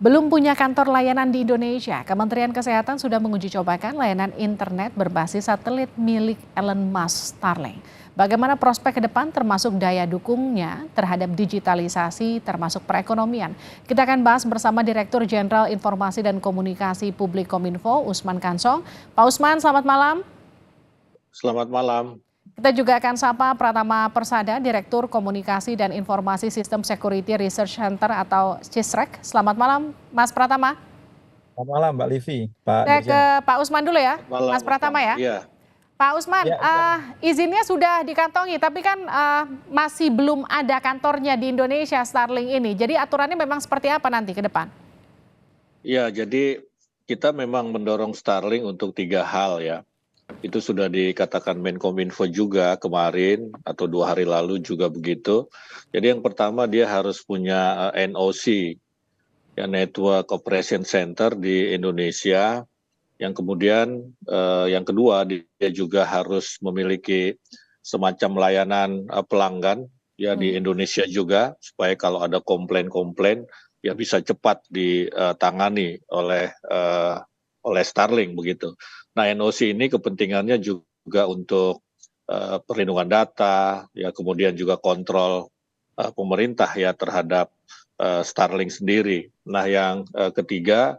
Belum punya kantor layanan di Indonesia, Kementerian Kesehatan sudah menguji cobakan layanan internet berbasis satelit milik Elon Musk Starlink. Bagaimana prospek ke depan termasuk daya dukungnya terhadap digitalisasi termasuk perekonomian? Kita akan bahas bersama Direktur Jenderal Informasi dan Komunikasi Publik Kominfo, Usman Kansong. Pak Usman, selamat malam. Selamat malam. Kita juga akan sapa Pratama Persada, Direktur Komunikasi dan Informasi Sistem Security Research Center atau CISREC. Selamat malam, Mas Pratama. Selamat malam Mbak Livi, Pak Saya Dirjen. ke Pak Usman dulu ya, Malam, Mas Pratama ya. Iya. Pak Usman, Ya, izinnya sudah dikantongi, tapi kan masih belum ada kantornya di Indonesia Starlink ini. Jadi aturannya memang seperti apa nanti ke depan? Iya, jadi kita memang mendorong Starlink untuk 3 hal ya. Itu sudah dikatakan Menkominfo juga kemarin atau 2 hari lalu juga begitu. Jadi yang pertama dia harus punya NOC, ya Network Operation Center di Indonesia. Yang kemudian yang kedua dia juga harus memiliki semacam layanan pelanggan ya di Indonesia juga, supaya kalau ada komplain-komplain ya bisa cepat ditangani oleh Starlink begitu. Nah, NOC ini kepentingannya juga untuk perlindungan data, ya kemudian juga kontrol pemerintah ya terhadap Starlink sendiri. Nah, yang ketiga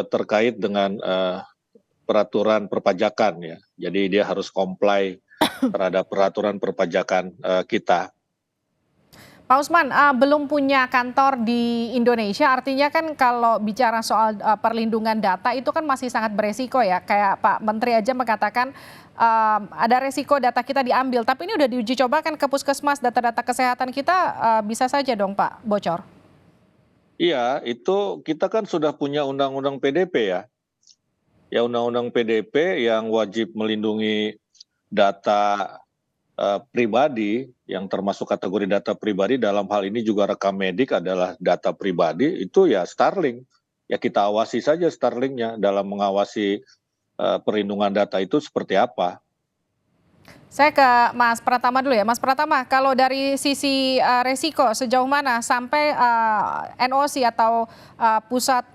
terkait dengan peraturan perpajakan ya. Jadi dia harus comply terhadap peraturan perpajakan kita. Pak Usman, belum punya kantor di Indonesia, artinya kan kalau bicara soal perlindungan data itu kan masih sangat beresiko ya. Kayak Pak Menteri aja mengatakan ada resiko data kita diambil, tapi ini udah diuji coba kan ke puskesmas, data-data kesehatan kita bisa saja dong Pak bocor. Iya, itu kita kan sudah punya undang-undang PDP ya. Ya, undang-undang PDP yang wajib melindungi data pribadi, yang termasuk kategori data pribadi, dalam hal ini juga rekam medik adalah data pribadi, itu ya Starlink. Ya kita awasi saja Starlinknya dalam mengawasi perlindungan data itu seperti apa. Saya ke Mas Pratama dulu ya. Mas Pratama, kalau dari sisi resiko sejauh mana sampai NOC atau pusat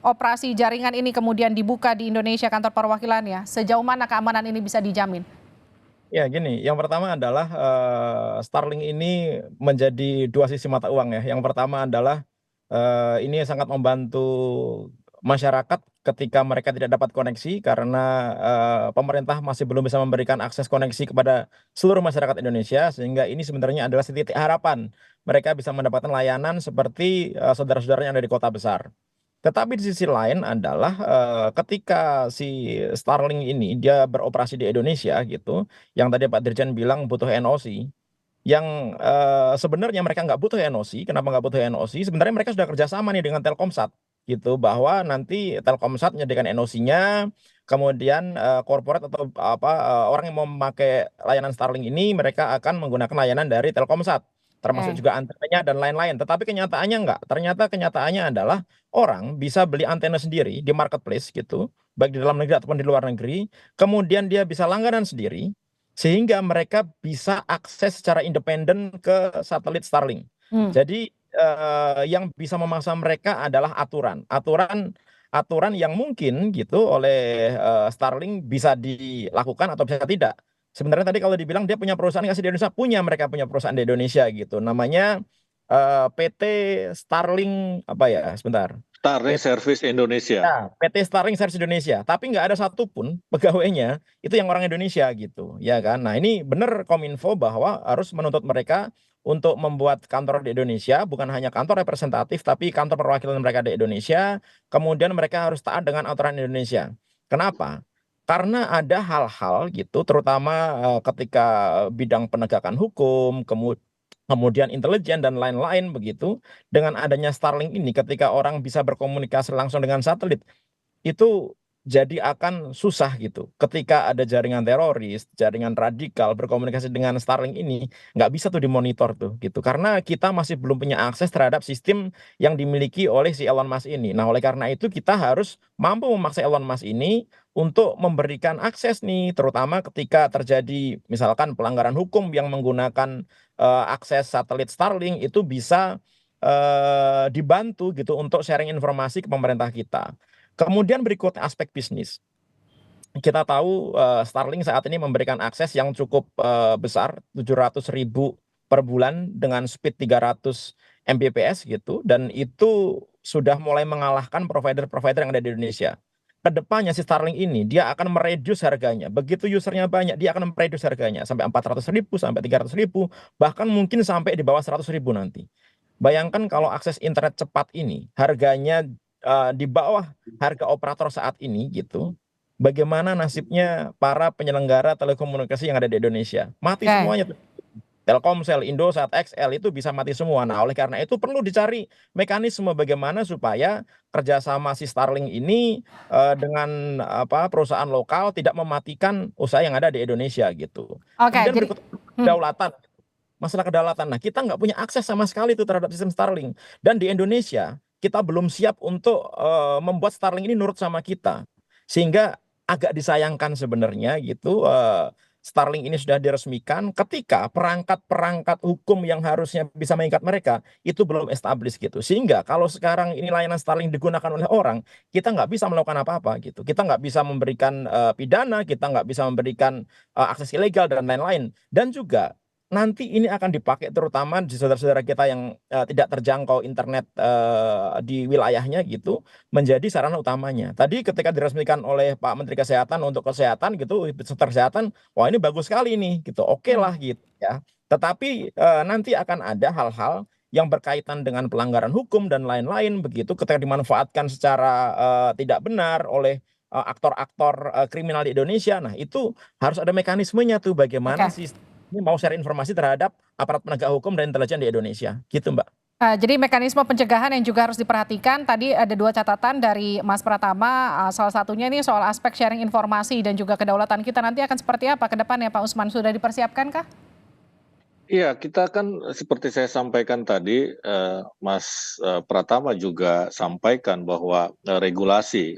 operasi jaringan ini kemudian dibuka di Indonesia kantor perwakilannya, sejauh mana keamanan ini bisa dijamin? Ya gini, yang pertama adalah Starlink ini menjadi 2 sisi mata uang ya. Yang pertama adalah ini sangat membantu masyarakat ketika mereka tidak dapat koneksi karena pemerintah masih belum bisa memberikan akses koneksi kepada seluruh masyarakat Indonesia, sehingga ini sebenarnya adalah titik harapan mereka bisa mendapatkan layanan seperti saudara-saudaranya yang ada di kota besar. Tetapi di sisi lain adalah ketika si Starlink ini dia beroperasi di Indonesia gitu, yang tadi Pak Dirjen bilang butuh NOC, yang sebenarnya mereka nggak butuh NOC. Kenapa nggak butuh NOC? Sebenarnya mereka sudah kerjasama nih dengan Telkomsat gitu, bahwa nanti Telkomsat menyediakan NOC-nya, kemudian corporate atau orang yang mau memakai layanan Starlink ini mereka akan menggunakan layanan dari Telkomsat, termasuk juga antenanya dan lain-lain. Tetapi kenyataannya enggak. Ternyata kenyataannya adalah orang bisa beli antena sendiri di marketplace gitu, baik di dalam negeri ataupun di luar negeri. Kemudian dia bisa langganan sendiri, sehingga mereka bisa akses secara independen ke satelit Starlink. Jadi yang bisa memaksa mereka adalah aturan yang mungkin gitu oleh Starlink bisa dilakukan atau bisa tidak. Sebenarnya tadi kalau dibilang dia punya perusahaan nggak sih di Indonesia? Mereka punya perusahaan di Indonesia gitu. Namanya PT Starlink apa ya? Sebentar. Starlink Service Indonesia. Ya, PT Starlink Service Indonesia. Tapi nggak ada satupun pegawainya itu yang orang Indonesia gitu, ya kan? Nah ini benar Kominfo bahwa harus menuntut mereka untuk membuat kantor di Indonesia, bukan hanya kantor representatif, tapi kantor perwakilan mereka di Indonesia. Kemudian mereka harus taat dengan aturan Indonesia. Kenapa? Karena ada hal-hal gitu, terutama ketika bidang penegakan hukum, kemudian intelijen dan lain-lain begitu. Dengan adanya Starlink ini, ketika orang bisa berkomunikasi langsung dengan satelit, itu jadi akan susah gitu. Ketika ada jaringan teroris, jaringan radikal berkomunikasi dengan Starlink ini, nggak bisa tuh dimonitor tuh gitu. Karena kita masih belum punya akses terhadap sistem yang dimiliki oleh si Elon Musk ini. Nah, oleh karena itu kita harus mampu memaksa Elon Musk ini untuk memberikan akses nih, terutama ketika terjadi misalkan pelanggaran hukum yang menggunakan akses satelit Starlink itu bisa dibantu gitu untuk sharing informasi ke pemerintah kita. Kemudian berikutnya aspek bisnis. Kita tahu Starlink saat ini memberikan akses yang cukup besar, 700.000 per bulan dengan speed 300 Mbps gitu, dan itu sudah mulai mengalahkan provider-provider yang ada di Indonesia. Kedepannya si Starlink ini dia akan mereduce harganya. Begitu usernya banyak, dia akan mereduce harganya sampai 400.000, sampai 300.000, bahkan mungkin sampai di bawah 100.000 nanti. Bayangkan kalau akses internet cepat ini harganya di bawah harga operator saat ini gitu. Bagaimana nasibnya para penyelenggara telekomunikasi yang ada di Indonesia? Mati Oke. semuanya. Telkomsel, Indosat, XL itu bisa mati semua. Nah, oleh karena itu perlu dicari mekanisme bagaimana supaya kerjasama si Starlink ini dengan perusahaan lokal tidak mematikan usaha yang ada di Indonesia gitu. Oke, Kemudian jadi berikut kedaulatan, masalah kedaulatan. Nah, kita nggak punya akses sama sekali itu terhadap sistem Starlink. Dan di Indonesia kita belum siap untuk membuat Starlink ini nurut sama kita, sehingga agak disayangkan sebenarnya gitu. Starlink ini sudah diresmikan ketika perangkat-perangkat hukum yang harusnya bisa mengikat mereka itu belum established gitu. Sehingga kalau sekarang ini layanan Starlink digunakan oleh orang, kita nggak bisa melakukan apa-apa gitu. Kita nggak bisa memberikan pidana, kita nggak bisa memberikan akses ilegal dan lain-lain. Dan juga nanti ini akan dipakai terutama di saudara-saudara kita yang tidak terjangkau internet di wilayahnya gitu, menjadi sarana utamanya. Tadi ketika diresmikan oleh Pak Menteri Kesehatan untuk kesehatan gitu, sektor kesehatan, wah ini bagus sekali nih gitu, oke lah gitu ya. Tetapi nanti akan ada hal-hal yang berkaitan dengan pelanggaran hukum dan lain-lain begitu ketika dimanfaatkan secara tidak benar oleh aktor-aktor kriminal di Indonesia. Nah itu harus ada mekanismenya tuh bagaimana oke. sih ini mau share informasi terhadap aparat penegak hukum dan intelijen di Indonesia gitu Mbak. Jadi mekanisme pencegahan yang juga harus diperhatikan. Tadi ada 2 catatan dari Mas Pratama, salah satunya ini soal aspek sharing informasi dan juga kedaulatan kita nanti akan seperti apa ke depannya Pak Usman, sudah dipersiapkankah? Iya, kita kan seperti saya sampaikan tadi, Mas Pratama juga sampaikan bahwa regulasi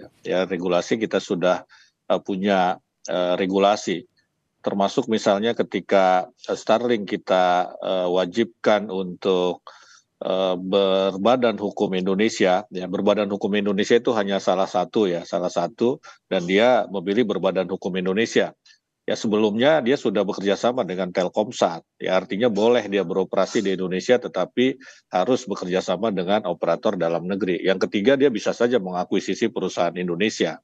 kita sudah punya regulasi. Termasuk misalnya ketika Starlink kita wajibkan untuk berbadan hukum Indonesia, ya berbadan hukum Indonesia itu hanya salah satu, dan dia memilih berbadan hukum Indonesia. Ya sebelumnya dia sudah bekerja sama dengan Telkomsat, ya artinya boleh dia beroperasi di Indonesia tetapi harus bekerja sama dengan operator dalam negeri. Yang ketiga dia bisa saja mengakuisisi perusahaan Indonesia.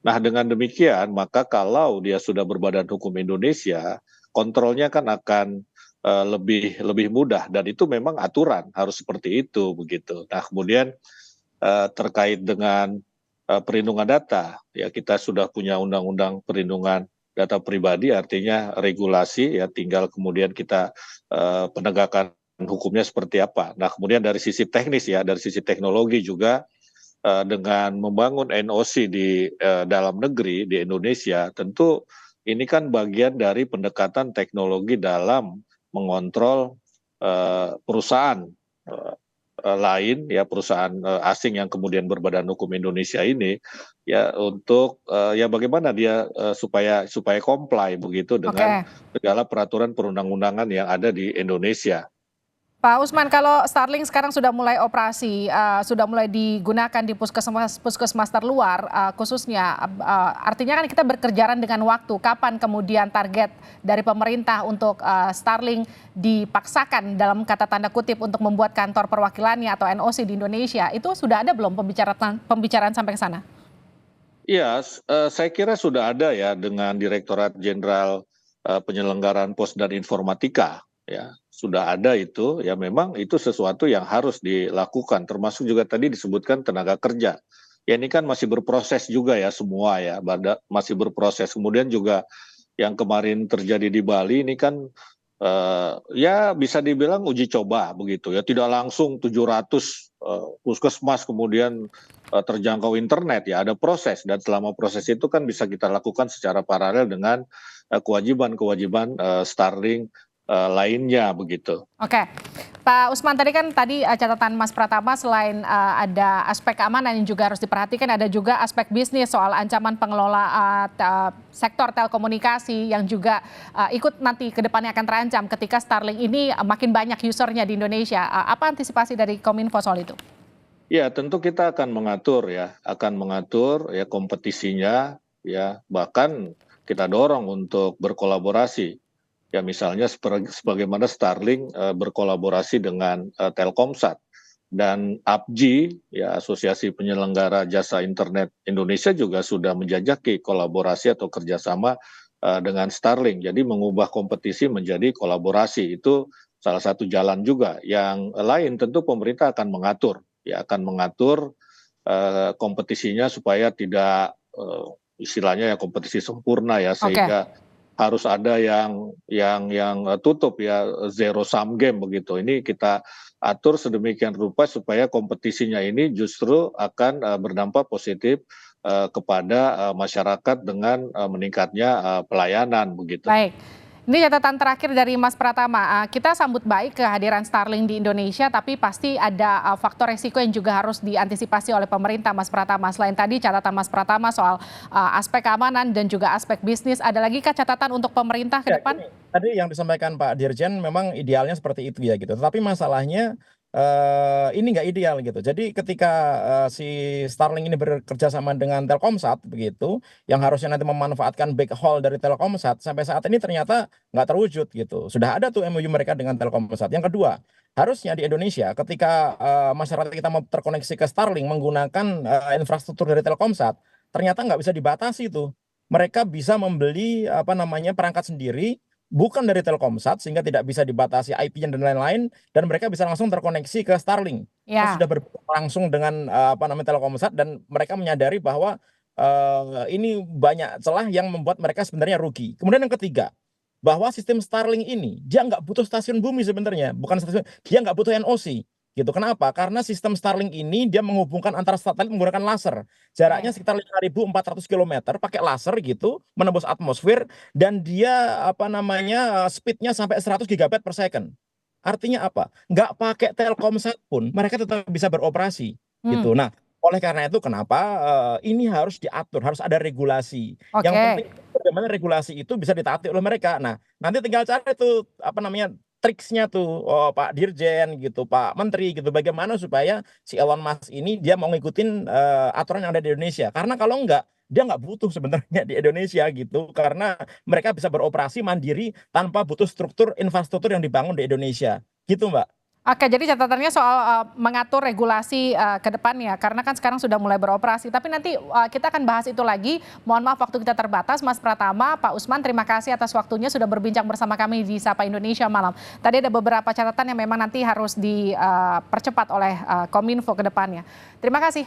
Nah dengan demikian maka kalau dia sudah berbadan hukum Indonesia, kontrolnya kan akan lebih mudah dan itu memang aturan harus seperti itu begitu. Nah kemudian terkait dengan perlindungan data, ya kita sudah punya undang-undang perlindungan data pribadi, artinya regulasi ya tinggal kemudian kita penegakan hukumnya seperti apa. Nah kemudian dari sisi teknis ya, dari sisi teknologi juga dengan membangun NOC di dalam negeri di Indonesia, tentu ini kan bagian dari pendekatan teknologi dalam mengontrol perusahaan lain ya, perusahaan asing yang kemudian berbadan hukum Indonesia ini ya untuk ya bagaimana dia supaya comply begitu dengan Oke. segala peraturan perundang-undangan yang ada di Indonesia. Pak Usman, kalau Starlink sekarang sudah mulai operasi, sudah mulai digunakan di puskesmas terluar, khususnya, artinya kan kita berkejaran dengan waktu. Kapan kemudian target dari pemerintah untuk Starlink dipaksakan dalam kata tanda kutip untuk membuat kantor perwakilannya atau NOC di Indonesia? Itu sudah ada belum pembicaraan sampai ke sana? Iya, saya kira sudah ada ya dengan Direktorat Jenderal Penyelenggaraan Pos dan Informatika, ya sudah ada itu. Ya memang itu sesuatu yang harus dilakukan. Termasuk juga tadi disebutkan tenaga kerja. Ya ini kan masih berproses juga ya semua ya, masih berproses. Kemudian juga yang kemarin terjadi di Bali ini kan ya bisa dibilang uji coba begitu ya, tidak langsung 700 puskesmas kemudian terjangkau internet ya, ada proses dan selama proses itu kan bisa kita lakukan secara paralel dengan kewajiban-kewajiban Starlink untuk lainnya begitu. Oke, Pak Usman, tadi catatan Mas Pratama selain ada aspek keamanan yang juga harus diperhatikan, ada juga aspek bisnis soal ancaman pengelola sektor telekomunikasi yang juga ikut nanti ke depannya akan terancam ketika Starlink ini makin banyak usernya di Indonesia. Apa antisipasi dari Kominfo soal itu? Ya, tentu kita akan mengatur ya kompetisinya ya, bahkan kita dorong untuk berkolaborasi. Ya misalnya sebagaimana Starlink berkolaborasi dengan Telkomsat dan APJI ya Asosiasi Penyelenggara Jasa Internet Indonesia juga sudah menjajaki kolaborasi atau kerjasama dengan Starlink. Jadi mengubah kompetisi menjadi kolaborasi itu salah satu jalan juga. Yang lain tentu pemerintah akan mengatur kompetisinya supaya tidak istilahnya ya kompetisi sempurna ya, sehingga harus ada yang tutup ya, zero sum game begitu. Ini kita atur sedemikian rupa supaya kompetisinya ini justru akan berdampak positif kepada masyarakat dengan meningkatnya pelayanan begitu. Baik. Ini catatan terakhir dari Mas Pratama. Kita sambut baik kehadiran Starlink di Indonesia, tapi pasti ada faktor resiko yang juga harus diantisipasi oleh pemerintah, Mas Pratama. Selain tadi catatan Mas Pratama soal aspek keamanan dan juga aspek bisnis, ada lagi kah catatan untuk pemerintah ke depan? Tadi yang disampaikan Pak Dirjen memang idealnya seperti itu ya gitu. Tetapi masalahnya ini nggak ideal gitu. Jadi ketika si Starlink ini bekerja sama dengan Telkomsat begitu, yang harusnya nanti memanfaatkan backhaul dari Telkomsat, sampai saat ini ternyata nggak terwujud gitu. Sudah ada tuh MOU mereka dengan Telkomsat. Yang kedua, harusnya di Indonesia ketika masyarakat kita mau terkoneksi ke Starlink menggunakan infrastruktur dari Telkomsat, ternyata nggak bisa dibatasi tuh. Mereka bisa membeli perangkat sendiri bukan dari Telkomsat sehingga tidak bisa dibatasi IP-nya dan lain-lain, dan mereka bisa langsung terkoneksi ke Starlink. Ya. Sudah langsung dengan Telkomsat, dan mereka menyadari bahwa ini banyak celah yang membuat mereka sebenarnya rugi. Kemudian yang ketiga, bahwa sistem Starlink ini dia nggak butuh stasiun bumi sebenarnya, bukan stasiun, dia nggak butuh NOC. Gitu. Kenapa? Karena sistem Starlink ini dia menghubungkan antara satelit menggunakan laser. Jaraknya sekitar 5.400 km pakai laser gitu, menembus atmosfer, dan dia speednya sampai 100 GB per second. Artinya apa? Nggak pakai Telkomsat pun mereka tetap bisa beroperasi gitu. Nah, oleh karena itu kenapa ini harus diatur, harus ada regulasi. Yang penting bagaimana regulasi itu bisa ditaati oleh mereka. Nah, nanti tinggal cari tuh triksnya tuh Pak Dirjen gitu, Pak Menteri gitu, bagaimana supaya si Elon Musk ini dia mau ngikutin aturan yang ada di Indonesia. Karena kalau enggak, dia nggak butuh sebenarnya di Indonesia gitu, karena mereka bisa beroperasi mandiri tanpa butuh struktur infrastruktur yang dibangun di Indonesia gitu, Mbak. Oke, jadi catatannya soal mengatur regulasi ke depannya, karena kan sekarang sudah mulai beroperasi. Tapi nanti kita akan bahas itu lagi. Mohon maaf waktu kita terbatas, Mas Pratama, Pak Usman, terima kasih atas waktunya sudah berbincang bersama kami di Sapa Indonesia Malam. Tadi ada beberapa catatan yang memang nanti harus dipercepat oleh Kominfo ke depannya. Terima kasih.